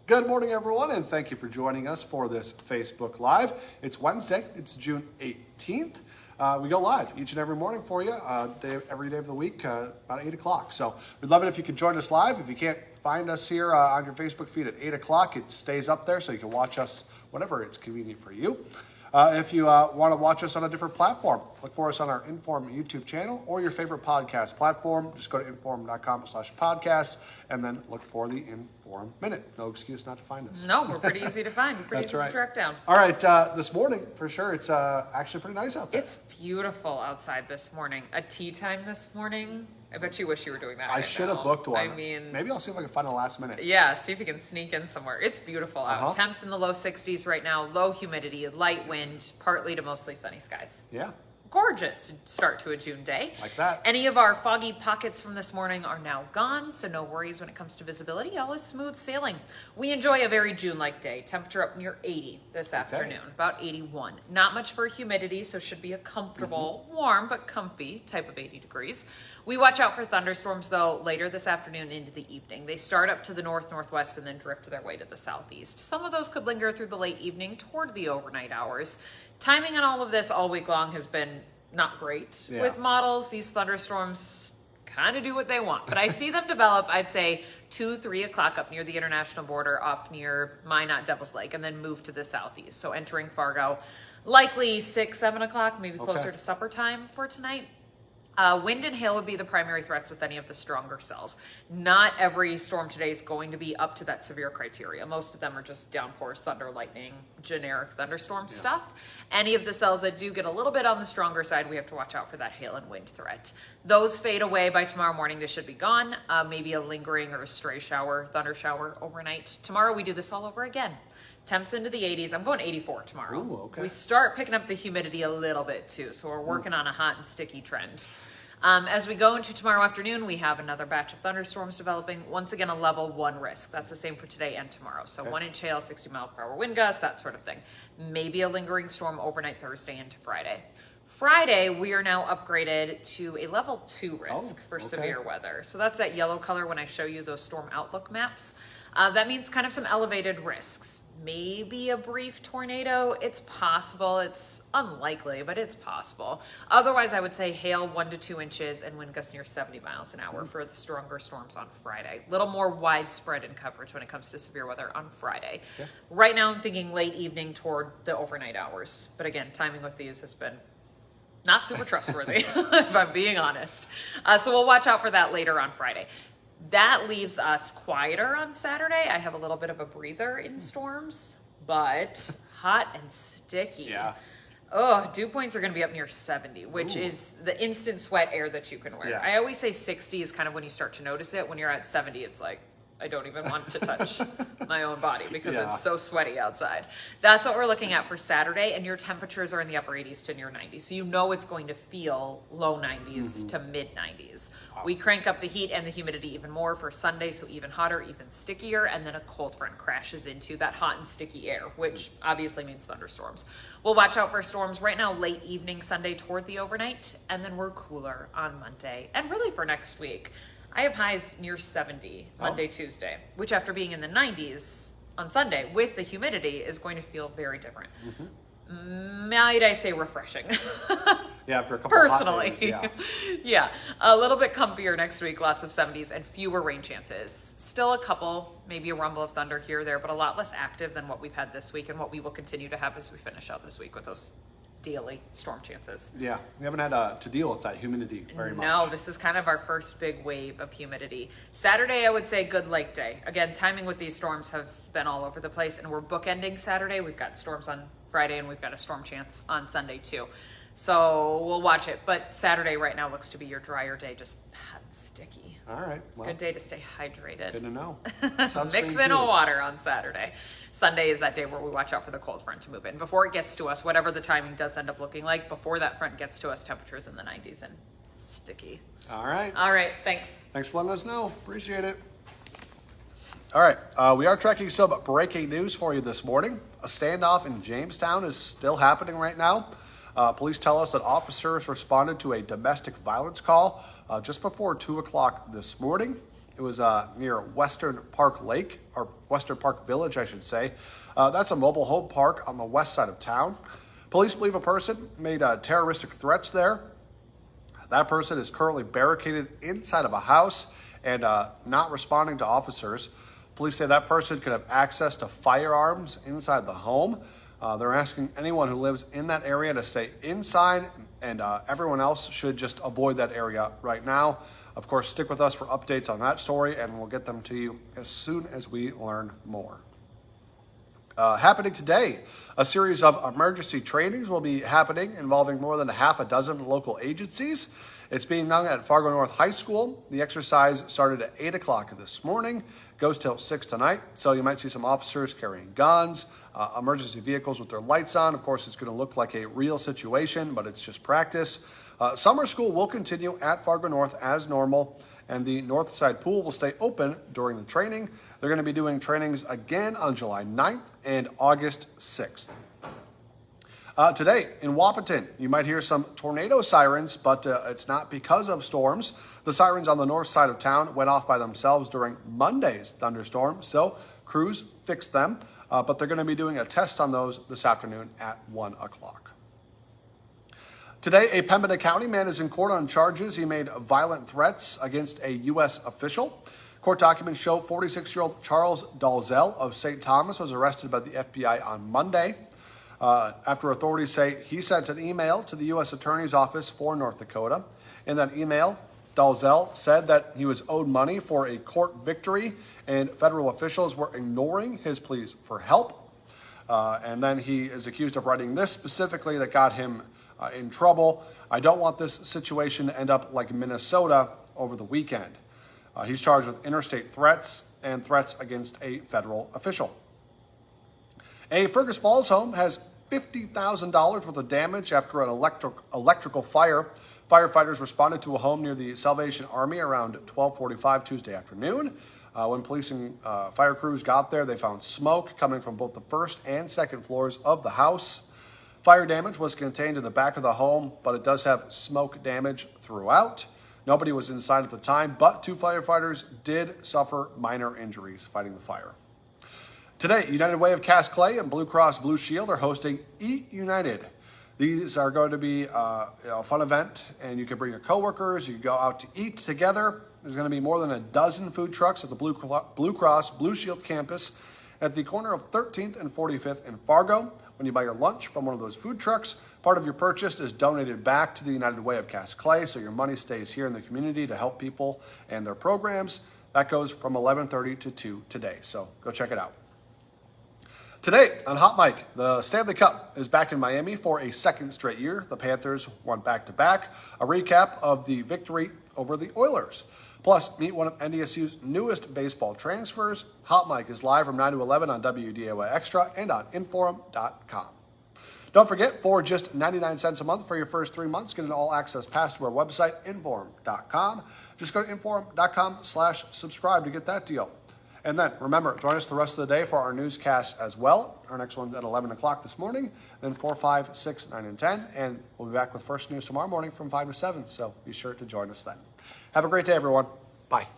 Good morning, everyone, and thank you for joining us for this Facebook Live. It's Wednesday. It's June 18th. We go live each and every morning for you, every day of the week, about 8 o'clock. So we'd love it if you could join us live. If you can't find us here on your Facebook feed at 8 o'clock, it stays up there so you can watch us whenever it's convenient for you. If you want to watch us on a different platform, look for us on our Inform YouTube channel or your favorite podcast platform. Just go to inform.com/podcast and then look for the Inform Minute. No excuse not to find us. No, we're pretty easy to find. We're pretty That's easy right. to track down. All right, this morning, for sure, it's actually pretty nice out there. It's beautiful outside this morning. A tea time this morning. I bet you wish you were doing that. I should have booked one. I mean, maybe I'll see if I can find a last minute. yeah, see if you can sneak in somewhere. It's beautiful out. Temps in the low 60s right now, low humidity, light wind, partly to mostly sunny skies. Yeah. Gorgeous start to a June day. Like that. Any of our foggy pockets from this morning are now gone, so no worries when it comes to visibility. All is smooth sailing. We enjoy a very June-like day. Temperature up near 80 this afternoon, about 81. Not much for humidity, so should be a comfortable, warm but comfy type of 80 degrees. We watch out for thunderstorms, though, later this afternoon into the evening. They start up to the north-northwest and then drift their way to the southeast. Some of those could linger through the late evening toward the overnight hours. Timing on all of this all week long has been not great with models. These thunderstorms kind of do what they want, but I see them develop, I'd say 2-3 o'clock up near the international border off near Minot, Devil's Lake, and then move to the southeast. So entering Fargo, likely 6-7 o'clock, maybe closer to supper time for tonight. Wind and hail would be the primary threats with any of the stronger cells. Not every storm today is going to be up to that severe criteria. Most of them are just downpours, thunder, lightning, generic thunderstorm stuff. Any of the cells that do get a little bit on the stronger side, we have to watch out for that hail and wind threat. Those fade away by tomorrow morning. They should be gone. Maybe a lingering or a stray shower, thunder shower overnight. Tomorrow we do this all over again. Temps into the 80s. I'm going 84 tomorrow. Ooh, okay. We start picking up the humidity a little bit too, so we're working on a hot and sticky trend. As we go into tomorrow afternoon, we have another batch of thunderstorms developing. Once again, a level 1 risk. That's the same for today and tomorrow. So 1-inch hail, 60-mile-per-hour wind gusts, that sort of thing. Maybe a lingering storm overnight Thursday into Friday. Friday, we are now upgraded to a level 2 risk for severe weather. So that's that yellow color when I show you those storm outlook maps. That means kind of some elevated risks. Maybe a brief tornado. It's possible. It's unlikely, but it's possible. Otherwise, I would say hail 1 to 2 inches and wind gusts near 70 miles an hour for the stronger storms on Friday. A little more widespread in coverage when it comes to severe weather on Friday. Right now, I'm thinking late evening toward the overnight hours. But again, timing with these has been not super trustworthy, if I'm being honest. So we'll watch out for that later on Friday. That leaves us quieter on Saturday. I have a little bit of a breather in storms, but hot and sticky. Yeah. Oh, dew points are going to be up near 70, which is the instant sweat air that you can wear. Yeah. I always say 60 is kind of when you start to notice it. When you're at 70, it's like, I don't even want to touch my own body because it's so sweaty outside. That's what we're looking at for Saturday, and your temperatures are in the upper 80s to near 90s. So you know it's going to feel low 90s to mid 90s. Wow. We crank up the heat and the humidity even more for Sunday, so even hotter, even stickier, and then a cold front crashes into that hot and sticky air, which obviously means thunderstorms. We'll watch out for storms right now, late evening Sunday toward the overnight, and then we're cooler on Monday, and really for next week. I have highs near 70 Monday, Tuesday, which after being in the 90s on Sunday with the humidity is going to feel very different. Might I say refreshing? Yeah, after a couple Personally. of hot days, Yeah, a little bit comfier next week, lots of 70s and fewer rain chances. Still a couple, maybe a rumble of thunder here or there, but a lot less active than what we've had this week and what we will continue to have as we finish out this week with those daily storm chances. Yeah, we haven't had to deal with that humidity very much. No, this is kind of our first big wave of humidity. Saturday, I would say good lake day. Again, timing with these storms has been all over the place, and we're bookending Saturday. We've got storms on Friday, and we've got a storm chance on Sunday too. So we'll watch it. But Saturday right now looks to be your drier day, just hot and sticky. All right. Well, good day to stay hydrated. Good to know. Mix in a water on Saturday. Sunday is that day where we watch out for the cold front to move in. Before it gets to us, whatever the timing does end up looking like, before that front gets to us, temperatures in the 90s and sticky. All right. All right, thanks. Thanks for letting us know. Appreciate it. All right, we are tracking some breaking news for you this morning. A standoff in Jamestown is still happening right now. Police tell us that officers responded to a domestic violence call just before 2 o'clock this morning. It was near Western Park Lake, or Western Park Village, I should say. That's a mobile home park on the west side of town. Police believe a person made terroristic threats there. That person is currently barricaded inside of a house and not responding to officers. Police say that person could have access to firearms inside the home. They're asking anyone who lives in that area to stay inside, and everyone else should just avoid that area right now. Of course, stick with us for updates on that story, and we'll get them to you as soon as we learn more. Happening today, a series of emergency trainings will be happening involving more than half a dozen local agencies. It's being done at Fargo North High School. The exercise started at 8 o'clock this morning, goes till 6 tonight. So you might see some officers carrying guns, emergency vehicles with their lights on. Of course, it's going to look like a real situation, but it's just practice. Summer school will continue at Fargo North as normal, and the north side pool will stay open during the training. They're going to be doing trainings again on July 9th and August 6th. Today in Wahpeton, you might hear some tornado sirens, but it's not because of storms. The sirens on the north side of town went off by themselves during Monday's thunderstorm, so crews fixed them, but they're going to be doing a test on those this afternoon at 1 o'clock. Today, a Pembina County man is in court on charges. He made violent threats against a U.S. official. Court documents show 46-year-old Charles Dalzell of St. Thomas was arrested by the FBI on Monday after authorities say he sent an email to the U.S. Attorney's Office for North Dakota. In that email, Dalzell said that he was owed money for a court victory and federal officials were ignoring his pleas for help. And then he is accused of writing this specifically that got him in trouble. I don't want this situation to end up like Minnesota over the weekend. He's charged with interstate threats and threats against a federal official. A Fergus Falls home has $50,000 worth of damage after an electrical fire. Firefighters responded to a home near the Salvation Army around 12:45 Tuesday afternoon. When police and fire crews got there, they found smoke coming from both the first and second floors of the house. Fire damage was contained in the back of the home, but it does have smoke damage throughout. Nobody was inside at the time, but 2 firefighters did suffer minor injuries fighting the fire. Today, United Way of Cass Clay and Blue Cross Blue Shield are hosting Eat United. These are going to be a fun event, and you can bring your coworkers, you can go out to eat together. There's going to be more than a dozen food trucks at the Blue Cross Blue Shield campus at the corner of 13th and 45th in Fargo. When you buy your lunch from one of those food trucks, part of your purchase is donated back to the United Way of Cass Clay, so your money stays here in the community to help people and their programs. That goes from 11:30 to 2 today, so go check it out. Today on Hot Mic, the Stanley Cup is back in Miami for a second straight year. The Panthers won back-to-back. A recap of the victory over the Oilers. Plus, meet one of NDSU's newest baseball transfers. Hot Mic is live from 9 to 11 on WDAY Extra and on Inforum.com. Don't forget, for just 99 cents a month for your first 3 months, get an all-access pass to our website, Inforum.com. Just go to Inforum.com/subscribe to get that deal. And then, remember, join us the rest of the day for our newscasts as well. Our next one's at 11 o'clock this morning, then 4, 5, 6, 9, and 10. And we'll be back with First News tomorrow morning from 5 to 7, so be sure to join us then. Have a great day, everyone. Bye.